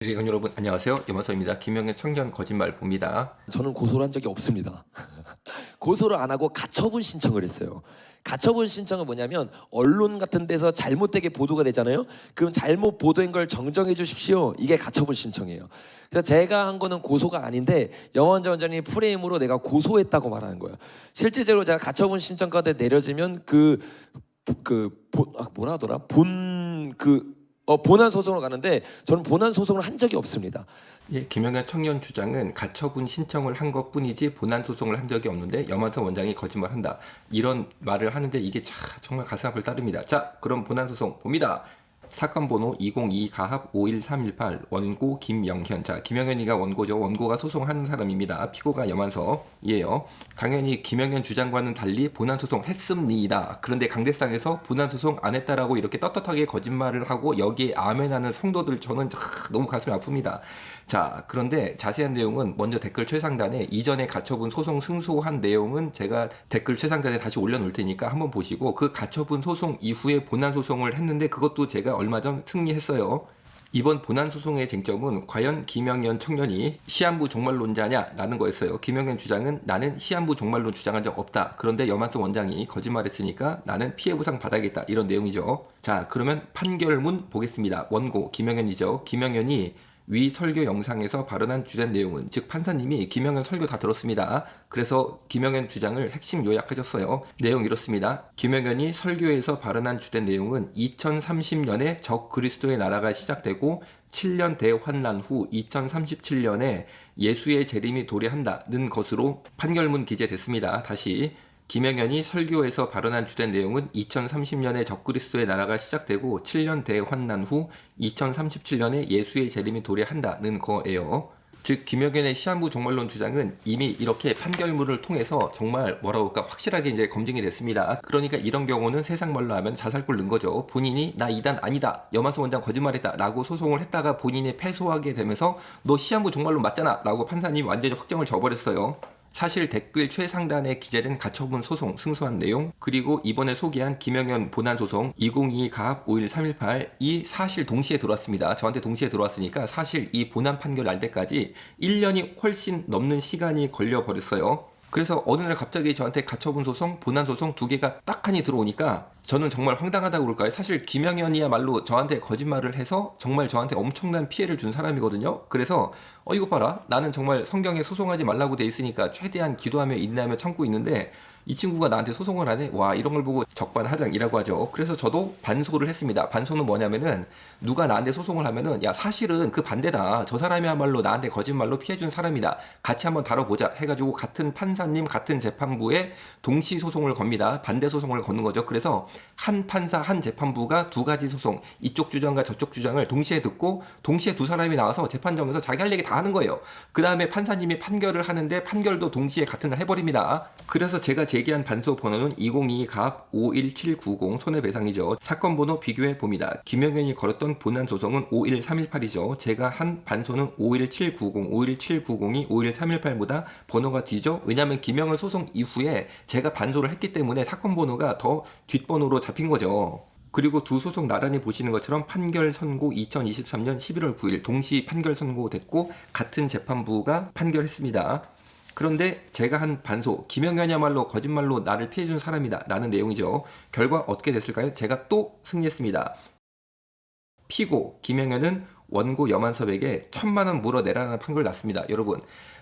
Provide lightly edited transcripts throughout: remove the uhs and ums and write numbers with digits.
여러분 안녕하세요. 염원서입니다. 김영현 청년 거짓말 봅니다. 저는 고소를 한 적이 없습니다. 고소를 안 하고 가처분 신청을 했어요. 가처분 신청은 뭐냐면 언론 같은 데서 잘못되게 보도가 되잖아요. 그럼 잘못 보도인 걸 정정해 주십시오. 이게 가처분 신청이에요. 그래서 제가 한 거는 고소가 아닌데 염원재 원장님 프레임으로 내가 고소했다고 말하는 거예요. 실제로 제가 가처분 신청까지 내려지면 뭐라 하더라? 본안 소송으로 가는데 저는 본안 소송을 한 적이 없습니다. 예, 김영현 청년 주장은 가처분 신청을 한 것뿐이지 본안 소송을 한 적이 없는데 염원서 원장이 거짓말한다. 이런 말을 하는데 이게 정말 가슴 아플 따름니다. 자, 그럼 본안 소송 봅니다. 사건 번호 202 가합 51318 원고 김영현. 자, 김영현이가 원고죠. 원고가 소송하는 사람입니다. 피고가 염원서이에요. 당연히 김영현 주장과는 달리 본안 소송 했습니다. 그런데 강대상에서 본안 소송 안 했다라고 이렇게 떳떳하게 거짓말을 하고 여기에 아멘하는 성도들 저는 너무 가슴이 아픕니다. 자, 그런데 자세한 내용은 먼저 댓글 최상단에 이전에 가처분 소송 승소한 내용은 제가 댓글 최상단에 다시 올려놓을 테니까 한번 보시고 그 가처분 소송 이후에 본안 소송을 했는데 그것도 제가 얼마 전 승리했어요. 이번 본안 소송의 쟁점은 과연 김영현 청년이 시한부 종말론자냐 라는 거였어요. 김영현 주장은 나는 시한부 종말론 주장한 적 없다. 그런데 염한수 원장이 거짓말했으니까 나는 피해보상 받아야겠다. 이런 내용이죠. 자, 그러면 판결문 보겠습니다. 원고 김영현이죠. 김영현이 위 설교 영상에서 발언한 주된 내용은, 즉 판사님이 김영현 설교 다 들었습니다. 그래서 김영현 주장을 핵심 요약하셨어요. 내용 이렇습니다. 김영현이 설교에서 발언한 주된 내용은 2030년에 적 그리스도의 나라가 시작되고 7년 대환난 후 2037년에 예수의 재림이 도래한다는 것으로 판결문 기재됐습니다. 다시 김영현이 설교에서 발언한 주된 내용은 2030년에 적그리스도의 나라가 시작되고 7년 대환난 후 2037년에 예수의 재림이 도래한다는 거예요. 즉 김영현의 시한부 종말론 주장은 이미 이렇게 판결문을 통해서 정말 확실하게 이제 검증이 됐습니다. 그러니까 이런 경우는 세상 말로 하면 자살골 는 거죠. 본인이 나 이단 아니다, 염한수 원장 거짓말했다 라고 소송을 했다가 본인이 패소하게 되면서 너 시한부 종말론 맞잖아 라고 판사님이 완전히 확정을 져버렸어요. 사실 댓글 최상단에 기재된 가처분 소송 승소한 내용, 그리고 이번에 소개한 김영현 본안 소송 202 가합 51318 이 사실 동시에 들어왔습니다. 저한테 동시에 들어왔으니까 사실 이 본안 판결 날 때까지 1년이 훨씬 넘는 시간이 걸려버렸어요. 그래서 어느 날 갑자기 저한테 가처분 소송, 본안 소송 두 개가 딱하니 들어오니까 저는 정말 황당하다고 그럴까요? 사실 김영현이야말로 저한테 거짓말을 해서 정말 저한테 엄청난 피해를 준 사람이거든요. 그래서 이거 봐라, 나는 정말 성경에 소송하지 말라고 돼 있으니까 최대한 기도하며 인내하며 참고 있는데 이 친구가 나한테 소송을 하네? 와, 이런 걸 보고 적반하장이라고 하죠. 그래서 저도 반소를 했습니다. 반소는 뭐냐면은 누가 나한테 소송을 하면은 야, 사실은 그 반대다. 저 사람이야말로 나한테 거짓말로 피해준 사람이다. 같이 한번 다뤄보자 해가지고 같은 판사님, 같은 재판부에 동시 소송을 겁니다. 반대 소송을 거는 거죠. 그래서 한 판사, 한 재판부가 두 가지 소송, 이쪽 주장과 저쪽 주장을 동시에 듣고 동시에 두 사람이 나와서 재판정에서 자기 할 얘기 다 하는 거예요. 그 다음에 판사님이 판결을 하는데 판결도 동시에 같은 날 해버립니다. 그래서 제가 제기한 반소 번호는 202 가합 51790 손해배상이죠. 사건 번호 비교해 봅니다. 김영현이 걸었던 본안 소송은 51318이죠. 제가 한 반소는 51790, 51790이 51318보다 번호가 뒤죠. 왜냐하면 김영현 소송 이후에 제가 반소를 했기 때문에 사건 번호가 더 뒷번호로 잡힌 거죠. 그리고 두 소송 나란히 보시는 것처럼 판결 선고 2023년 11월 9일 동시 판결 선고됐고 같은 재판부가 판결했습니다. 그런데 제가 한 반소, 김영현이야말로 거짓말로 나를 피해준 사람이다 라는 내용이죠. 결과 어떻게 됐을까요? 제가 또 승리했습니다. 피고 김영현은 원고 염한섭에게 1,000만 원 물어내라는 판결을 났습니다. 여러분,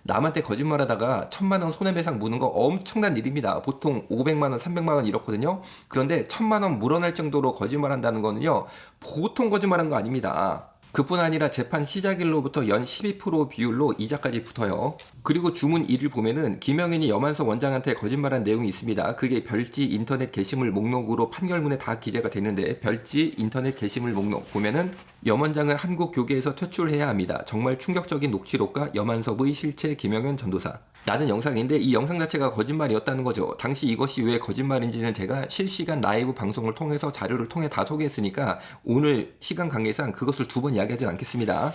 남한테 거짓말하다가 1,000만 원 손해배상 무는 거 엄청난 일입니다. 보통 500만 원, 300만 원 이렇거든요. 그런데 1,000만 원 물어낼 정도로 거짓말한다는 거는요, 보통 거짓말한 거 아닙니다. 그뿐 아니라 재판 시작일로부터 연 12% 비율로 이자까지 붙어요. 그리고 주문 1을 보면은 김영현이 염한석 원장한테 거짓말한 내용이 있습니다. 그게 별지 인터넷 게시물 목록으로 판결문에 다 기재가 됐는데, 별지 인터넷 게시물 목록 보면은 염 원장은 한국 교계에서 퇴출해야 합니다. 정말 충격적인 녹취록과 염한섭의 실체 김영현 전도사 라는 영상인데, 이 영상 자체가 거짓말이었다는 거죠. 당시 이것이 왜 거짓말인지는 제가 실시간 라이브 방송을 통해서 자료를 통해 다 소개했으니까 오늘 시간 관계상 그것을 두 번 이야기하진 않겠습니다.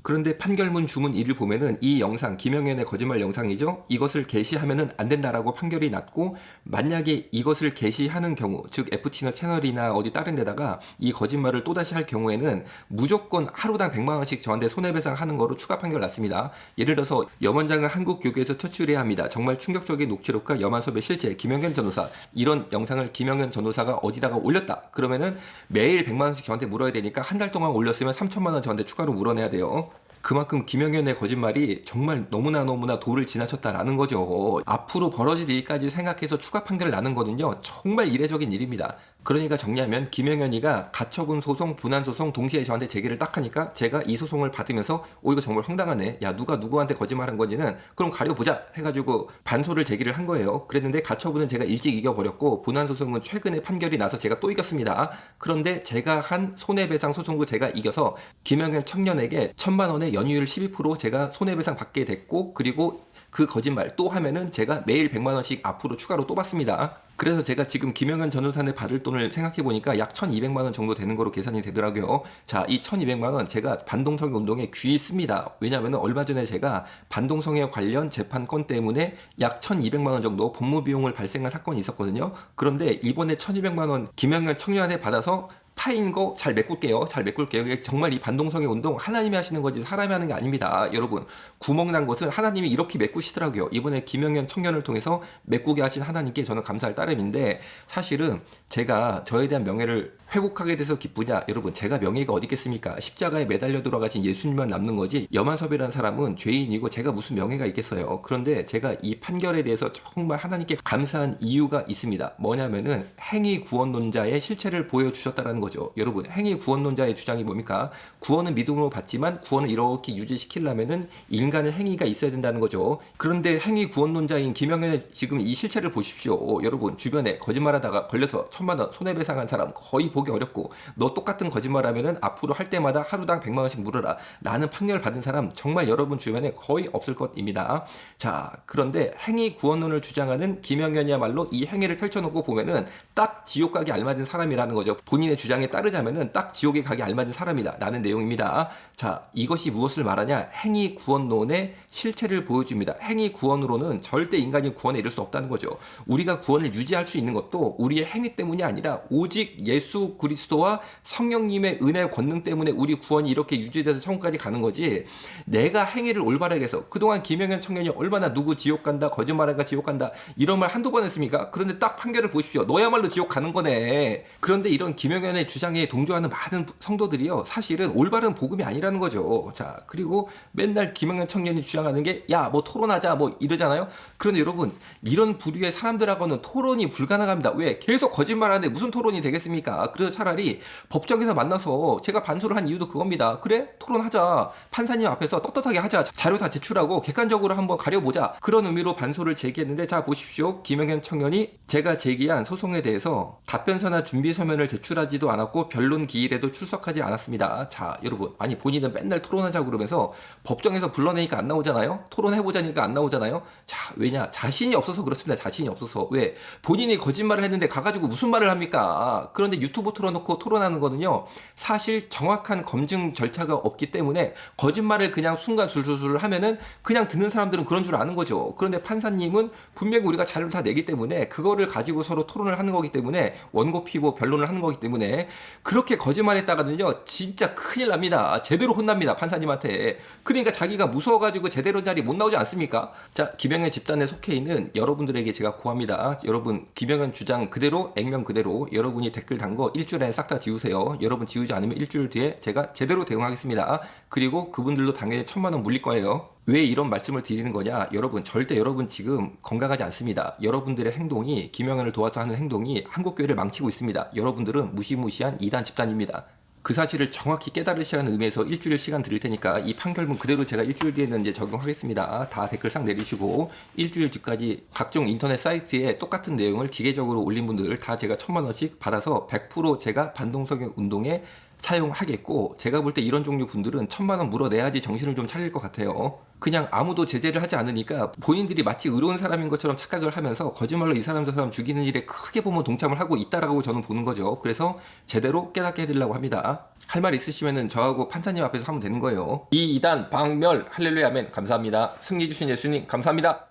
그런데 판결문 주문 1을 보면은 이 영상, 김영현의 거짓말 영상이죠. 이것을 게시하면은 안 된다라고 판결이 났고, 만약에 이것을 게시하는 경우, 즉 FT나 채널이나 어디 다른 데다가 이 거짓말을 또다시 할 경우에는 무조건 하루당 100만 원씩 저한테 손해배상 하는 거로 추가 판결 났습니다. 예를 들어서 염원장을 한국 교계에서 퇴출해야 합니다. 정말 충격적인 녹취록과 염한섭의 실제, 김영현 전도사, 이런 영상을 김영현 전도사가 어디다가 올렸다. 그러면은 매일 100만 원씩 저한테 물어야 되니까 한 달 동안 올렸으면 3천만 원 저한테 추가로 물어내야 돼요. 그만큼 김영현의 거짓말이 정말 너무나 도를 지나쳤다라는 거죠. 앞으로 벌어질 일까지 생각해서 추가 판결을 나는 거는요, 정말 이례적인 일입니다. 그러니까 정리하면 김영현이가 가처분 소송, 분한 소송 동시에 저한테 제기를 딱 하니까 제가 이 소송을 받으면서 이거 정말 황당하네. 야, 누가 누구한테 거짓말한 건지는 그럼 가려보자 해가지고 반소를 제기를 한 거예요. 그랬는데 가처분은 제가 일찍 이겨버렸고 분한 소송은 최근에 판결이 나서 제가 또 이겼습니다. 그런데 제가 한 손해배상 소송도 제가 이겨서 김영현 청년에게 1,000만 원의 연이율 12% 제가 손해배상 받게 됐고, 그리고 그 거짓말 또 하면은 제가 매일 100만 원씩 앞으로 추가로 또 받습니다. 그래서 제가 지금 김영현 전도사한테 받을 돈을 생각해보니까 약 1,200만 원 정도 되는 거로 계산이 되더라고요. 자, 이 1,200만 원 제가 반동성애 운동에 귀히 씁니다. 왜냐하면 얼마 전에 제가 반동성애 관련 재판 건 때문에 약 1,200만 원 정도 법무 비용을 발생한 사건이 있었거든요. 그런데 이번에 1,200만 원 김영현 청년한테 받아서 파인 거 잘 메꿀게요. 잘 메꿀게요. 이게 정말 이 반동성애 운동 하나님이 하시는 거지 사람이 하는 게 아닙니다. 여러분, 구멍난 것은 하나님이 이렇게 메꾸시더라고요. 이번에 김영현 청년을 통해서 메꾸게 하신 하나님께 저는 감사할 따름인데, 사실은 제가 저에 대한 명예를 회복하게 돼서 기쁘냐? 여러분, 제가 명예가 어디 있겠습니까? 십자가에 매달려 돌아가신 예수님만 남는 거지, 염한섭이라는 사람은 죄인이고 제가 무슨 명예가 있겠어요. 그런데 제가 이 판결에 대해서 정말 하나님께 감사한 이유가 있습니다. 뭐냐면은 행위 구원론자의 실체를 보여주셨다는 거죠. 여러분, 행위 구원론자의 주장이 뭡니까? 구원은 믿음으로 받지만 구원을 이렇게 유지시키려면은 인간의 행위가 있어야 된다는 거죠. 그런데 행위 구원론자인 김영현의 지금 이 실체를 보십시오. 여러분, 주변에 거짓말하다가 걸려서 1,000만 원 손해배상한 사람 거의 보기 어렵고, 너 똑같은 거짓말하면은 앞으로 할 때마다 하루당 100만 원씩 물어라 라는 판결을 받은 사람 정말 여러분 주변에 거의 없을 것입니다. 자, 그런데 행위 구원론을 주장하는 김영현이야말로 이 행위를 펼쳐놓고 보면은 딱 지옥 가기 알맞은 사람이라는 거죠. 본인의 주장에 따르자면은 딱 지옥에 가기 알맞은 사람이다 라는 내용입니다. 자, 이것이 무엇을 말하냐? 행위 구원론의 실체를 보여줍니다. 행위 구원으로는 절대 인간이 구원에 이를 수 없다는 거죠. 우리가 구원을 유지할 수 있는 것도 우리의 행위 때문이 아니라 오직 예수 그리스도와 성령님의 은혜 권능 때문에 우리 구원이 이렇게 유지돼서 천국까지 가는 거지, 내가 행위를 올바르게 해서 그동안 김영현 청년이 얼마나 누구 지옥 간다, 거짓말하니까 지옥 간다 이런 말 한두 번 했습니까? 그런데 딱 판결을 보십시오. 너야말로 지옥 가는 거네. 그런데 이런 김영현의 주장에 동조하는 많은 성도들이요, 사실은 올바른 복음이 아니라는 거죠. 자, 그리고 맨날 김영현 청년이 주장하는 게 야, 뭐 토론하자 뭐 이러잖아요. 그런데 여러분, 이런 부류의 사람들하고는 토론이 불가능합니다. 왜? 계속 거짓말하는데 무슨 토론이 되겠습니까? 그래서 차라리 법정에서 만나서, 제가 반소를 한 이유도 그겁니다. 그래? 토론하자. 판사님 앞에서 떳떳하게 하자. 자료 다 제출하고 객관적으로 한번 가려보자. 그런 의미로 반소를 제기했는데, 자 보십시오. 김영현 청년이 제가 제기한 소송에 대해서 답변서나 준비 서면을 제출하지도 않았고 변론 기일에도 출석하지 않았습니다. 자, 여러분, 아니 본인은 맨날 토론하자고 그러면서 법정에서 불러내니까 안 나오잖아요. 토론해보자니까 안 나오잖아요. 자, 왜냐? 자신이 없어서 그렇습니다. 자신이 없어서. 왜? 본인이 거짓말을 했는데 가가지고 무슨 말을 합니까? 그런데 유튜브 틀어놓고 토론하는 거는요, 사실 정확한 검증 절차가 없기 때문에 거짓말을 그냥 순간 술술술 하면은 그냥 듣는 사람들은 그런 줄 아는 거죠. 그런데 판사님은 분명히 우리가 자료를 다 내기 때문에 그거를 가지고 서로 토론을 하는 거기 때문에, 원고 피고 변론을 하는 거기 때문에, 그렇게 거짓말했다가는요 진짜 큰일 납니다. 제대로 혼납니다, 판사님한테. 그러니까 자기가 무서워가지고 제대로 자리 못 나오지 않습니까? 자, 김영현 집단에 속해 있는 여러분들에게 제가 구합니다. 여러분, 김영현 주장 그대로, 액면 그대로 여러분이 댓글 단 거 일주일 안에 싹 다 지우세요. 여러분 지우지 않으면 일주일 뒤에 제가 제대로 대응하겠습니다. 그리고 그분들도 당연히 1,000만 원 물릴 거예요. 왜 이런 말씀을 드리는 거냐? 여러분, 절대 여러분 지금 건강하지 않습니다. 여러분들의 행동이, 김영현을 도와서 하는 행동이 한국교회를 망치고 있습니다. 여러분들은 무시무시한 이단 집단입니다. 그 사실을 정확히 깨달으시라는 의미에서 일주일 시간 드릴 테니까 이 판결문 그대로 제가 일주일 뒤에는 이제 적용하겠습니다. 다 댓글 싹 내리시고 일주일 뒤까지 각종 인터넷 사이트에 똑같은 내용을 기계적으로 올린 분들 다 제가 1,000만 원씩 받아서 100% 제가 반동성애 운동에 사용하겠고, 제가 볼 때 이런 종류 분들은 1,000만 원 물어내야지 정신을 좀 차릴 것 같아요. 그냥 아무도 제재를 하지 않으니까 본인들이 마치 의로운 사람인 것처럼 착각을 하면서 거짓말로 이 사람 저 사람 죽이는 일에 크게 보면 동참을 하고 있다라고 저는 보는 거죠. 그래서 제대로 깨닫게 해드리려고 합니다. 할 말 있으시면은 저하고 판사님 앞에서 하면 되는 거예요. 이 2단 방멸 할렐루야 아멘. 감사합니다. 승리 주신 예수님 감사합니다.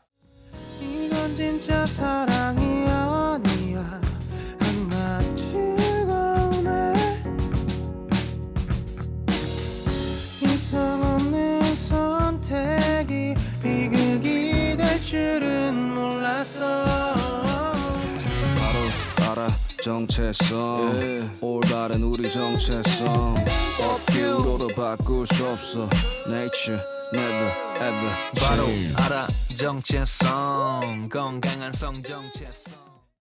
이건 진짜 사랑이 아니야. 한낱 즐거움에 이성 없는 선택이 비극이 될 줄은 몰랐어. 바로 알아 정체성 올바른 우리 정체성 업뷰로도 바꿀 수 없어 Nature never ever 바로 change. 알아 정체성 건강한 성 정체성